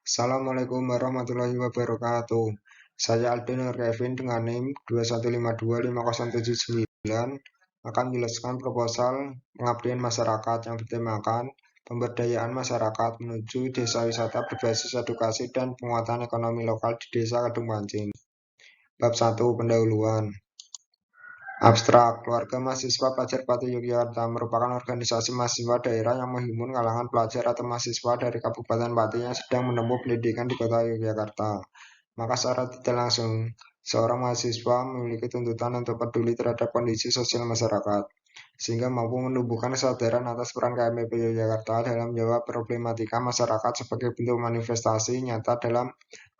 Assalamualaikum warahmatullahi wabarakatuh. Saya Alden Kevin dengan NIM 215250079 akan menjelaskan proposal pengabdian masyarakat yang bertemakan pemberdayaan masyarakat menuju desa wisata berbasis edukasi dan penguatan ekonomi lokal di Desa Kedung Pancing. Bab 1 Pendahuluan. Abstrak, Keluarga Mahasiswa Pelajar Pati Yogyakarta merupakan organisasi mahasiswa daerah yang menghimpun kalangan pelajar atau mahasiswa dari Kabupaten Pati yang sedang menempuh pendidikan di Kota Yogyakarta. Maka secara tidak langsung, seorang mahasiswa memiliki tuntutan untuk peduli terhadap kondisi sosial masyarakat, sehingga mampu menumbuhkan kesadaran atas peran KMPP Yogyakarta dalam menjawab problematika masyarakat sebagai bentuk manifestasi nyata dalam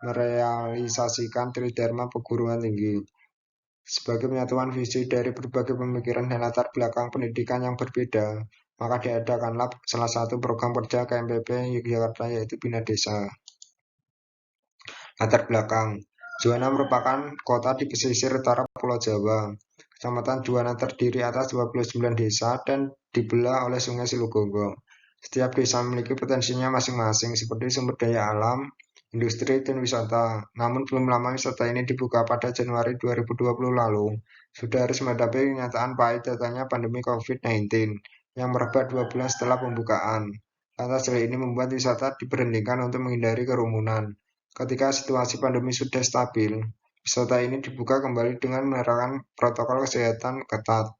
merealisasikan tridharma perguruan tinggi. Sebagai penyatuan visi dari berbagai pemikiran dan latar belakang pendidikan yang berbeda, maka diadakanlah salah satu program kerja KMPP Yogyakarta yaitu Bina Desa. Latar belakang, Juwana merupakan kota di pesisir utara Pulau Jawa. Kecamatan Juwana terdiri atas 29 desa dan dibelah oleh Sungai Silugongo. Setiap desa memiliki potensinya masing-masing seperti sumber daya alam, industri, dan wisata. Namun belum lama wisata ini dibuka pada Januari 2020 lalu. Sudah harus menghadapi kenyataan pahit datangnya pandemi COVID-19 yang merebak 2 bulan setelah pembukaan. Lantas hal ini membuat wisata diberhentikan untuk menghindari kerumunan. Ketika situasi pandemi sudah stabil, wisata ini dibuka kembali dengan menerapkan protokol kesehatan ketat.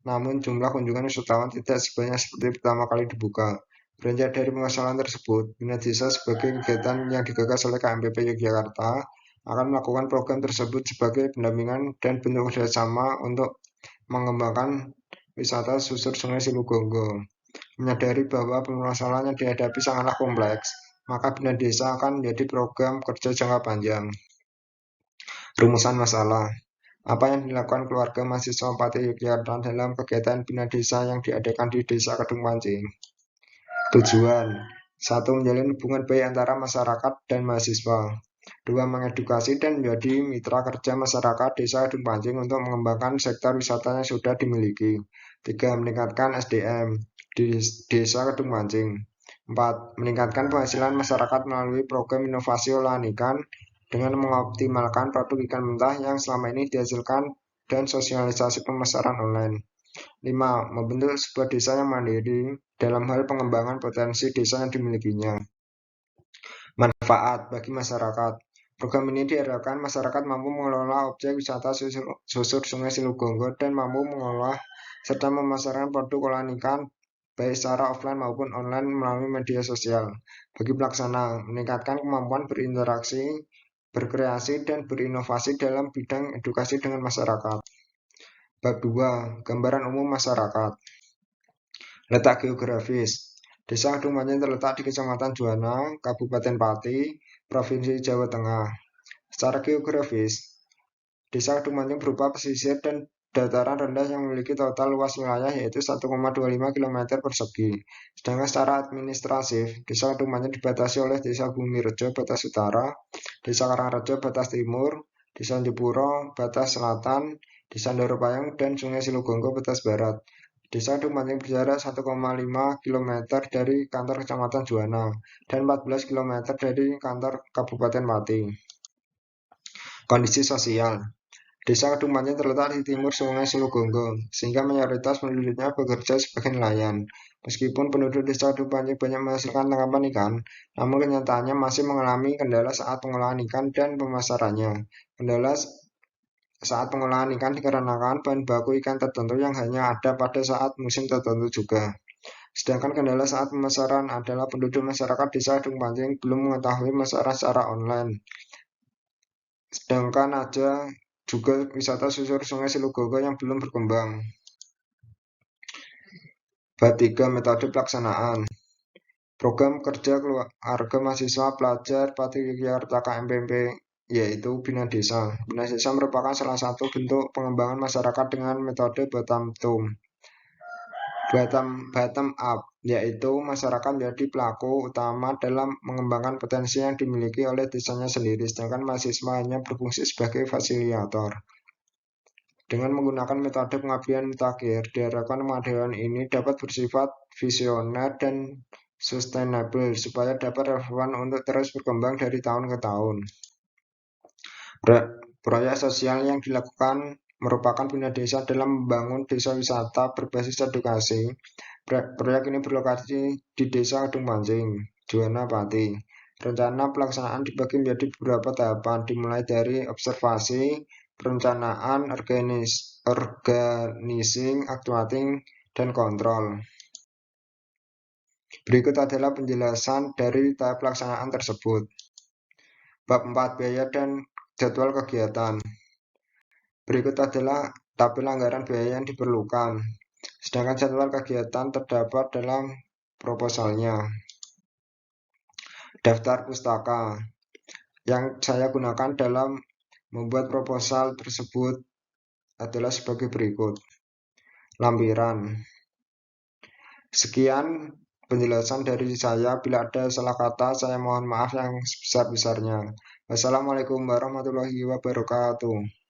Namun jumlah kunjungan wisatawan tidak sebanyak seperti pertama kali dibuka. Beranjak dari permasalahan tersebut, Bina Desa sebagai kegiatan yang digagas oleh KMPP Yogyakarta akan melakukan program tersebut sebagai pendampingan dan bentuk kerjasama untuk mengembangkan wisata susur Sungai Silugongo. Menyadari bahwa permasalahan yang dihadapi sangatlah kompleks, maka Bina Desa akan menjadi program kerja jangka panjang. Rumusan masalah. Apa yang dilakukan keluarga mahasiswa Pati Yogyakarta dalam kegiatan Bina Desa yang diadakan di Desa Kedung Pancing? Tujuan 1. Menjalin hubungan baik antara masyarakat dan mahasiswa. 2. Mengedukasi dan menjadi mitra kerja masyarakat Desa Kedung Pancing untuk mengembangkan sektor wisata yang sudah dimiliki. 3. Meningkatkan SDM di Desa Kedung Pancing. 4. Meningkatkan penghasilan masyarakat melalui program inovasi olahan ikan dengan mengoptimalkan produk ikan mentah yang selama ini dihasilkan dan sosialisasi pemasaran online. 5. Membentuk sebuah desa yang mandiri dalam hal pengembangan potensi desa yang dimilikinya. Manfaat bagi masyarakat. Program ini diharapkan masyarakat mampu mengelola objek wisata susur Sungai Silugongo dan mampu mengolah serta memasarkan produk olahan ikan baik secara offline maupun online melalui media sosial. Bagi pelaksana, meningkatkan kemampuan berinteraksi, berkreasi, dan berinovasi dalam bidang edukasi dengan masyarakat. Bab 2. Gambaran umum masyarakat. Letak geografis. Desa Kedung Pancing terletak di Kecamatan Juwana, Kabupaten Pati, Provinsi Jawa Tengah. Secara geografis, Desa Kedung Pancing berupa pesisir dan dataran rendah yang memiliki total luas wilayah yaitu 1,25 km persegi. Sedangkan secara administratif, Desa Kedung Pancing dibatasi oleh Desa Bumirejo batas utara, Desa Karangrejo batas timur, Desa Jepuro batas selatan, Desa Ndaropayung dan Sungai Silugongo batas barat. Desa Kedung Pancing berjarak 1,5 km dari kantor Kecamatan Juwana dan 14 km dari kantor Kabupaten Pati. Kondisi sosial. Desa Kedung Pancing terletak di timur Sungai Silugongo, sehingga mayoritas penduduknya bekerja sebagai nelayan. Meskipun penduduk Desa Kedung Pancing banyak menghasilkan tangkapan ikan, namun kenyataannya masih mengalami kendala saat pengolahan ikan dan pemasarannya. Kendala saat pengolahan ikan dikarenakan bahan baku ikan tertentu yang hanya ada pada saat musim tertentu juga. Sedangkan kendala saat pemasaran adalah penduduk masyarakat Desa Kedung Pancing belum mengetahui pemasaran secara online. Sedangkan ada juga wisata susur Sungai Silugongo yang belum berkembang. Bab 3. Metode pelaksanaan. Program kerja keluarga mahasiswa pelajar Pati Yogyakarta KMPP yaitu Bina Desa. Bina Desa merupakan salah satu bentuk pengembangan masyarakat dengan metode bottom up, yaitu masyarakat menjadi pelaku utama dalam mengembangkan potensi yang dimiliki oleh desanya sendiri, sedangkan mahasiswa hanya berfungsi sebagai fasilitator. Dengan menggunakan metode pengabdian mutakhir, diharapkan pengabdian ini dapat bersifat visioner dan sustainable supaya dapat relevan untuk terus berkembang dari tahun ke tahun. Proyek sosial yang dilakukan merupakan Bina Desa dalam membangun desa wisata berbasis edukasi. Proyek ini berlokasi di Desa Kedung Pancing, Juwana Pati. Rencana pelaksanaan dibagi menjadi beberapa tahapan, dimulai dari observasi, perencanaan, organizing, actuating, dan kontrol. Berikut adalah penjelasan dari tahap pelaksanaan tersebut. Bab 4, biaya dan jadwal kegiatan. Berikut adalah tabel anggaran biaya yang diperlukan, sedangkan jadwal kegiatan terdapat dalam proposalnya. Daftar pustaka yang saya gunakan dalam membuat proposal tersebut adalah sebagai berikut. Lampiran. Sekian penjelasan dari saya. Bila ada salah kata, saya mohon maaf yang sebesar-besarnya. Wassalamualaikum warahmatullahi wabarakatuh.